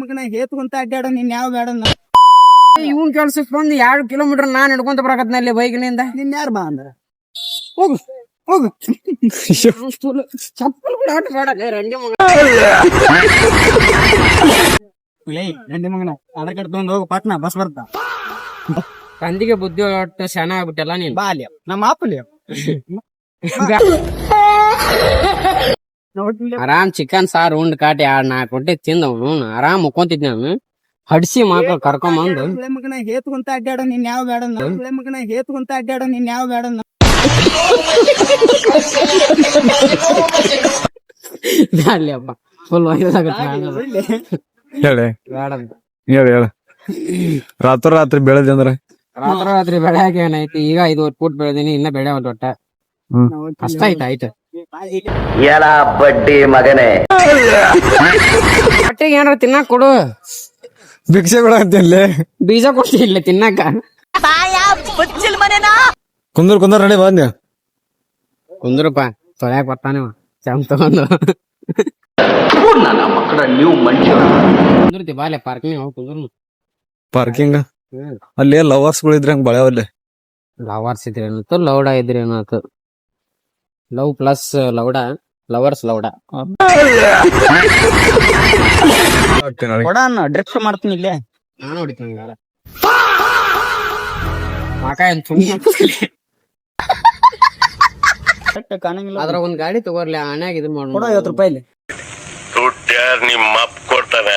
ಮಗನ ಹೇತ್ಕೊಂತ ಅಡ್ಡಾಡ ನಿನ್ ಯಾವ ಬೇಡ ಇವನ್ ಕೆಲ್ಸಕ್ ಬಂದ್ 2 ಕಿಲೋಮೀಟರ್ ನಾನ್ ಹಿಡ್ಕೊಂತ ಬರಕತ್ನಲ್ಲಿ ಬೈಕ್ನಿಂದ. ನಿನ್ ಯಾರು ಬಾ ಅಂದ್ರ ಹೋಗು ಹೋಗು ಚಪ್ಪಲ್ ಕೂಡ ಆಟ ಬೇಡ ರಂಡಿ ಮಗ. ರಂಡಿ ಮಗನ ಆಧಾರ್ ಕಾರ್ಡ್ ತಗೊಂಡ್ ಹೋಗು ಪಟ್ನಾ ಬಸ್ ಬರ್ತಾ. ತಂದಿಗೆ ಬುದ್ಧಿ ಒಟ್ಟು ಶಾಣ ಆಗ್ಬಿಟ್ಟಲ್ಲ ನೀನ್. ಬಾ ಅಲ್ಲಿ ನಮ್ಮ ಆಪಲ್ಲಿ ಆರಾಮ್ ಚಿಕನ್ ಸಾರು ಉಂಡ್ ಕಾಟಿ 4 ರೊಟ್ಟಿ ತಿಂದವನು ಆರಾಮ್ ಮುಕ್ಕೊಂತಿದ್ನ ಅವನು. ಹಡ್ಸಿ ಮಕ್ಳು ಕರ್ಕೊಂಬಂದು ಮಗನ ಹೇತ್ಕೊಂತ ಅಡ್ಡಾಡ ನಿನ್ ಯಾವ ಬೇಡ ಮಗನ ಹೇತ್ಕೊಂತ ಅಡ್ಡಾಡ ನಿನ್ ಯಾವ ಬೇಡ ಬ್ಯಾಡ್ಲಿ ಅಪ್ಪ ಫುಲ್ ವಯಸ್ಸಾಗತ್ತೆ ಹೇಳಿ ಬೇಡ ಹೇಳಿ ಹೇಳ. ರಾತ್ರಿ ಬೆಳೆದಿ ಅಂದ್ರ ರಾತ್ರಿ ಬೆಳೆಯಾಗ ಏನೈತಿ ಈಗ 5 ಫೂಟ್ ಬೆಳೆದೀನಿ ಇನ್ನ ಬೆಳೆ ಒಂದ್ ಒಟ್ಟ ಕಷ್ಟ ಆಯ್ತು ಎಲ್ಲ ಬಡ್ಡಿ ಮಗನೇ. ಹೊಟ್ಟೆಗೆ ಏನಾರ ತಿನ್ನಾಕ ಕೊಡು. ಭಿಕ್ಷೆ ಬಿಡಂತೇನ್ಲೆ ಬೀಜ ಕೊಡ್ತಿ ಇಲ್ಲ ತಿನ್ನಾಕ. ಕುಂದ್ರ ನಡಿ ಬಂದ್ಯ ಕುಂದ್ರಪ್ಪ ತೊಳ್ಯಾಕ ಬರ್ತಾನೆ ಚಮ್ ತಗೊಂಡು ಮಕ್ಕಳ ನೀವು ಮನುಷ್ಯ ಕುಂದ್ರತಿ ಬಾಲೆ ಪಾರ್ಕಿಂಗ್ ಹೋಗಿ ಕುಂದ್ರು. ಪಾರ್ಕಿಂಗ್ ಅಲ್ಲಿ ಲವರ್ಸ್ ಗಳು ಇದ್ರೆ ಹಂಗ ಬಳೆವಲ್ಲಿ ಲವರ್ಸ್ ಇದ್ರೇನಾಯ್ತು ಲೌಡ ಇದ್ರೇನಾಯ್ತು. ಲವ್ ಪ್ಲಸ್ ಲೌಡ ಲವರ್ಸ್ ಲೌಡ. ಕೊಡಾನ ಡ್ರಿಪ್ಸ್ ಮಾಡ್ತೀನಿ ಇಲ್ಲೇ ನಾನು ಹೊಡಿತೀನಿ ಮಕಾಯ ಕಾಣಂಗಿಲ್ಲ. ಅದ್ರ ಒಂದ್ ಗಾಡಿ ತಗೋರ್ಲಿ ಹಣ್ಯಾಗ ಇದು ಕೊಡ ಮಾಡ 50 ರೂಪಾಯಿ ದುಡ್ಡು ಯಾರು ನಿಮ್ಮ ಅಪ್ಪ ಕೊಡ್ತಾನೆ.